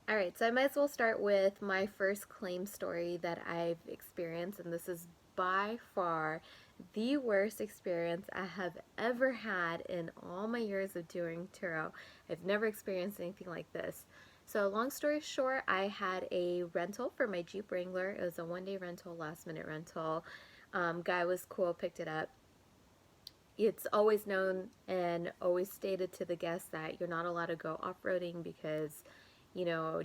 Alright, so I might as well start with my first claim story that I've experienced, and this is by far the worst experience I have ever had in all my years of doing Turo. I've never experienced anything like this. So long story short, I had a rental for my Jeep Wrangler. It was a one-day rental, last-minute rental. Guy was cool, picked it up. It's always known and always stated to the guests that you're not allowed to go off-roading because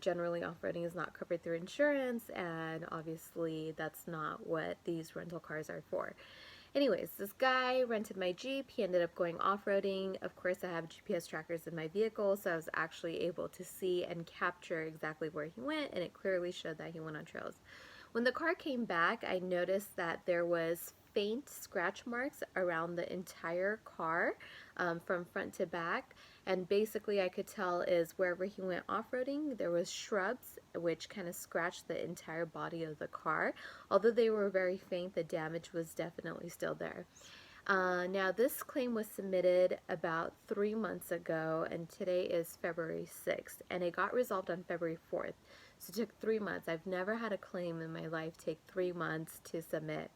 generally off-roading is not covered through insurance, and obviously that's not what these rental cars are for. Anyways, this guy rented my Jeep. He ended up going off-roading. Of course, I have GPS trackers in my vehicle, so I was actually able to see and capture exactly where he went, and it clearly showed that he went on trails. When the car came back, I noticed that there was faint scratch marks around the entire car, from front to back, and basically I could tell is wherever he went off-roading there was shrubs which kind of scratched the entire body of the car. Although they were very faint, the damage was definitely still there. Now this claim was submitted about 3 months ago, and today is February 6th, and it got resolved on February 4th. So it took 3 months. I've never had a claim in my life take 3 months to submit.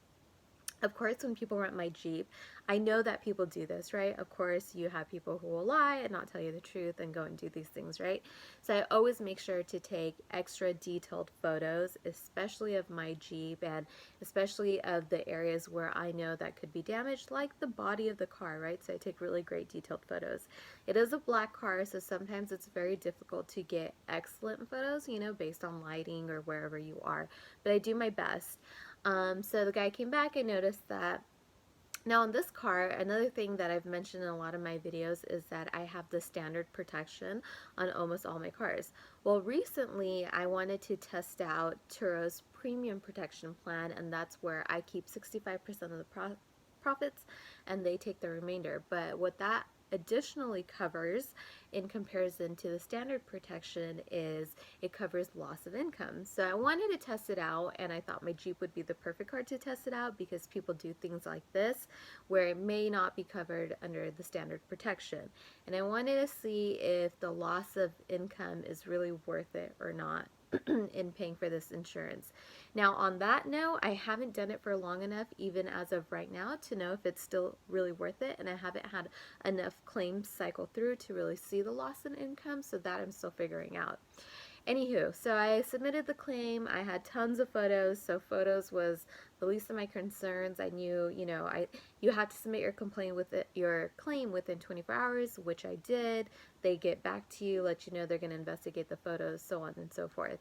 Of course, when people rent my Jeep, I know that people do this, right? Of course, you have people who will lie and not tell you the truth and go and do these things, right? So I always make sure to take extra detailed photos, especially of my Jeep and especially of the areas where I know that could be damaged, like the body of the car, right? So I take really great detailed photos. It is a black car, so sometimes it's very difficult to get excellent photos, based on lighting or wherever you are. But I do my best. So the guy came back. I noticed that now on this car, another thing that I've mentioned in a lot of my videos is that I have the standard protection on almost all my cars. Well, recently I wanted to test out Turo's premium protection plan, and that's where I keep 65% of the profits and they take the remainder. But what that additionally covers in comparison to the standard protection is it covers loss of income. So I wanted to test it out, and I thought my Jeep would be the perfect car to test it out because people do things like this where it may not be covered under the standard protection. And I wanted to see if the loss of income is really worth it or not in paying for this insurance. Now on that note, I haven't done it for long enough even as of right now to know if it's still really worth it, and I haven't had enough claims cycle through to really see the loss in income, so that I'm still figuring out. Anywho, so I submitted the claim. I had tons of photos, so photos was the least of my concerns. I knew, you have to submit your claim within 24 hours, which I did. They get back to you, let you know they're going to investigate the photos, so on and so forth.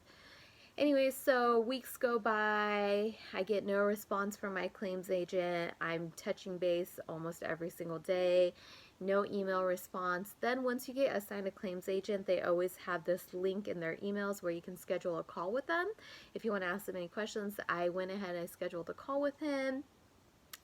Anyways, so weeks go by, I get no response from my claims agent. I'm touching base almost every single day, no email response. Then once you get assigned a claims agent, they always have this link in their emails where you can schedule a call with them. If you want to ask them any questions, I went ahead and I scheduled a call with him.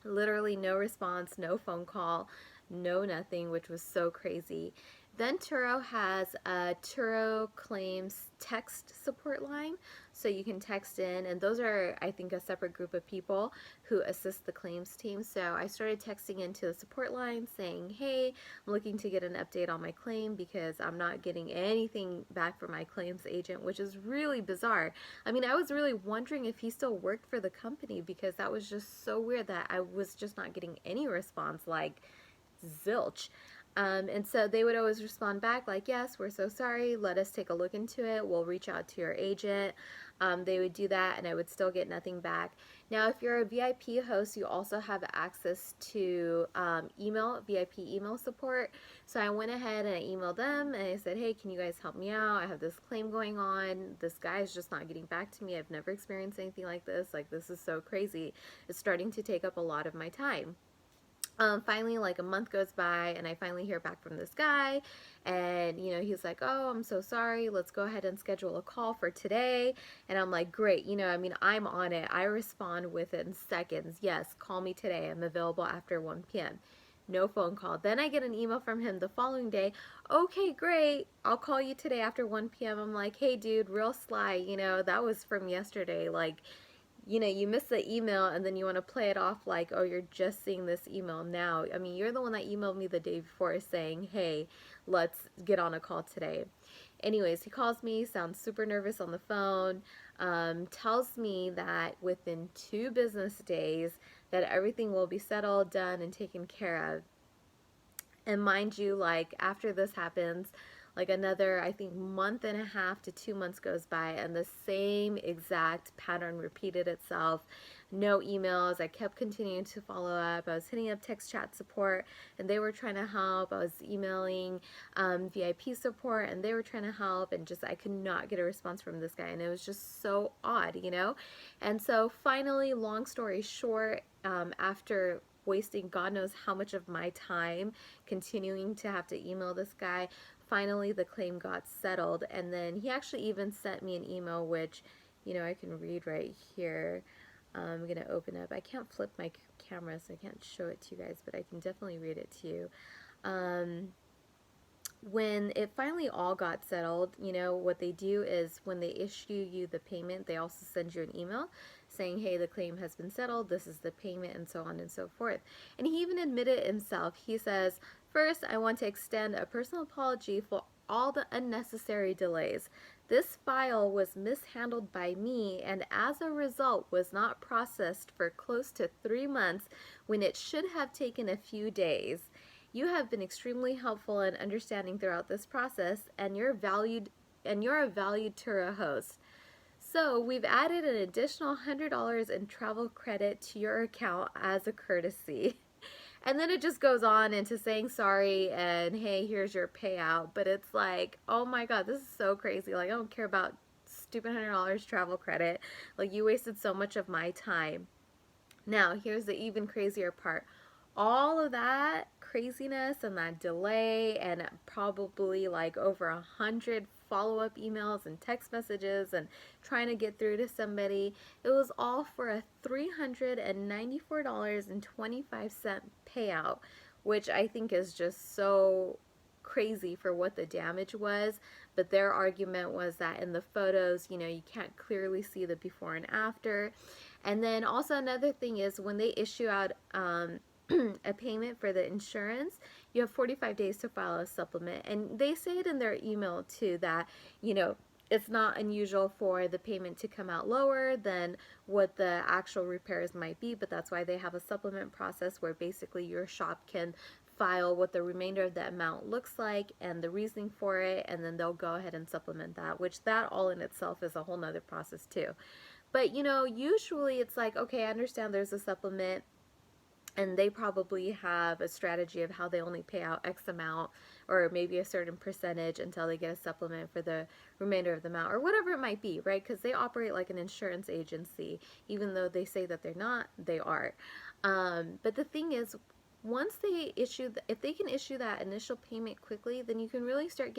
Literally no response, no phone call, no nothing, which was so crazy. Then Turo has a Turo Claims text support line, so you can text in, and those are, I think, a separate group of people who assist the claims team. So I started texting into the support line saying, hey, I'm looking to get an update on my claim because I'm not getting anything back from my claims agent, which is really bizarre. I mean, I was really wondering if he still worked for the company because that was just so weird that I was just not getting any response, like zilch. And so they would always respond back like, yes, we're so sorry, let us take a look into it, we'll reach out to your agent. They would do that, and I would still get nothing back. Now if you're a VIP host, you also have access to VIP email support. So I went ahead and I emailed them and I said, hey, can you guys help me out? I have this claim going on, this guy is just not getting back to me, I've never experienced anything like this is so crazy, it's starting to take up a lot of my time. Finally, like a month goes by and I finally hear back from this guy, and he's like, oh, I'm so sorry, let's go ahead and schedule a call for today. And I'm like, great, I'm on it. I respond within seconds. Yes, call me today, I'm available after 1 p.m. No phone call. Then I get an email from him the following day. Okay, great, I'll call you today after 1 p.m. I'm like, hey dude, real sly, that was from yesterday. Like, you miss the email and then you want to play it off like, oh, you're just seeing this email now. You're the one that emailed me the day before saying, hey, let's get on a call today. Anyways, he calls me, sounds super nervous on the phone, tells me that within 2 business days that everything will be settled, done, and taken care of. And mind you, like after this happens, like another, I think, month and a half to 2 months goes by, and the same exact pattern repeated itself. No emails. I kept continuing to follow up. I was hitting up text chat support, and they were trying to help. I was emailing VIP support, and they were trying to help, and just I could not get a response from this guy, and it was just so odd, you know? And so finally, long story short, after wasting God knows how much of my time continuing to have to email this guy, finally the claim got settled. And then he actually even sent me an email, which, you know, I can read right here. I'm going to open up. I can't flip my camera, so I can't show it to you guys, but I can definitely read it to you. When it finally all got settled, you know, what they do is when they issue you the payment, they also send you an email saying, hey, the claim has been settled, this is the payment, and so on and so forth. And he even admitted himself. He says, first, I want to extend a personal apology for all the unnecessary delays. This file was mishandled by me and as a result was not processed for close to 3 months when it should have taken a few days. You have been extremely helpful and understanding throughout this process, and you're a valued Turo host. So we've added an additional $100 in travel credit to your account as a courtesy. And then it just goes on into saying sorry and hey, here's your payout. But it's like, oh my God, this is so crazy. Like, I don't care about stupid $100 travel credit. Like, you wasted so much of my time. Now, here's the even crazier part. All of that craziness and that delay and probably like over 100 follow-up emails and text messages and trying to get through to somebody, it was all for a $394.25 payout, which I think is just so crazy for what the damage was. But their argument was that in the photos, you know, you can't clearly see the before and after. And then also another thing is when they issue out a payment for the insurance, you have 45 days to file a supplement. And they say it in their email too that, you know, it's not unusual for the payment to come out lower than what the actual repairs might be, but that's why they have a supplement process where basically your shop can file what the remainder of the amount looks like and the reasoning for it, and then they'll go ahead and supplement that, which that all in itself is a whole nother process too. But you know, usually it's like, okay, I understand there's a supplement, and they probably have a strategy of how they only pay out X amount or maybe a certain percentage until they get a supplement for the remainder of the amount or whatever it might be, right? Because they operate like an insurance agency, even though they say that they're not, they are. But the thing is, once they issue, if they can issue that initial payment quickly, then you can really start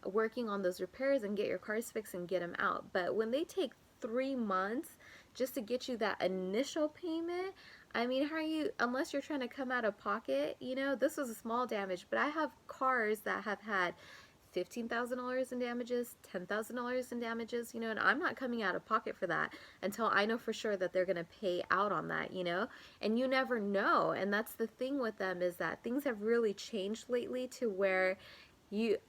working on those repairs and get your cars fixed and get them out. But when they take 3 months just to get you that initial payment, I mean, how are you, unless you're trying to come out of pocket, you know, this was a small damage, but I have cars that have had $15,000 in damages, $10,000 in damages, you know, and I'm not coming out of pocket for that until I know for sure that they're going to pay out on that, you know, and you never know. And that's the thing with them, is that things have really changed lately to where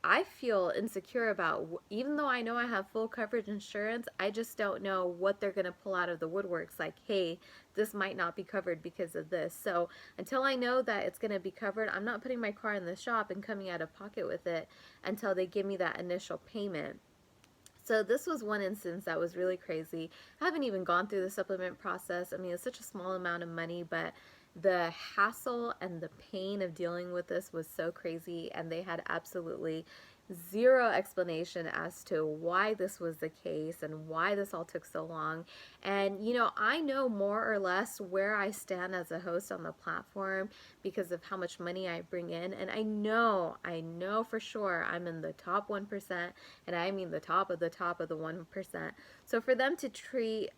I feel insecure about, even though I know I have full coverage insurance, I just don't know what they're going to pull out of the woodworks, like, hey, this might not be covered because of this. So until I know that it's going to be covered, I'm not putting my car in the shop and coming out of pocket with it until they give me that initial payment. So this was one instance that was really crazy. I haven't even gone through the supplement process. I mean, it's such a small amount of money, but the hassle and the pain of dealing with this was so crazy, and they had absolutely zero explanation as to why this was the case and why this all took so long. And you know, I know more or less where I stand as a host on the platform because of how much money I bring in, and I know for sure I'm in the top 1%, and I mean the top of the 1%. So for them to treat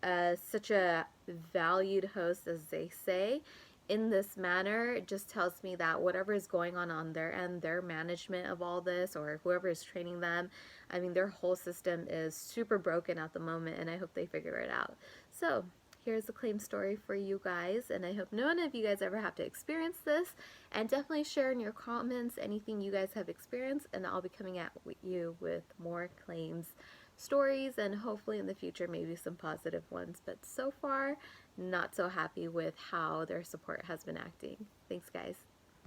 such a valued host, as they say, in this manner, it just tells me that whatever is going on their end, their management of all this, or whoever is training them, I mean, their whole system is super broken at the moment, and I hope they figure it out. So here's a claim story for you guys, and I hope none of you guys ever have to experience this. And definitely share in your comments anything you guys have experienced, and I'll be coming at you with more claims stories, and hopefully in the future maybe some positive ones. But so far, not so happy with how their support has been acting. Thanks, guys.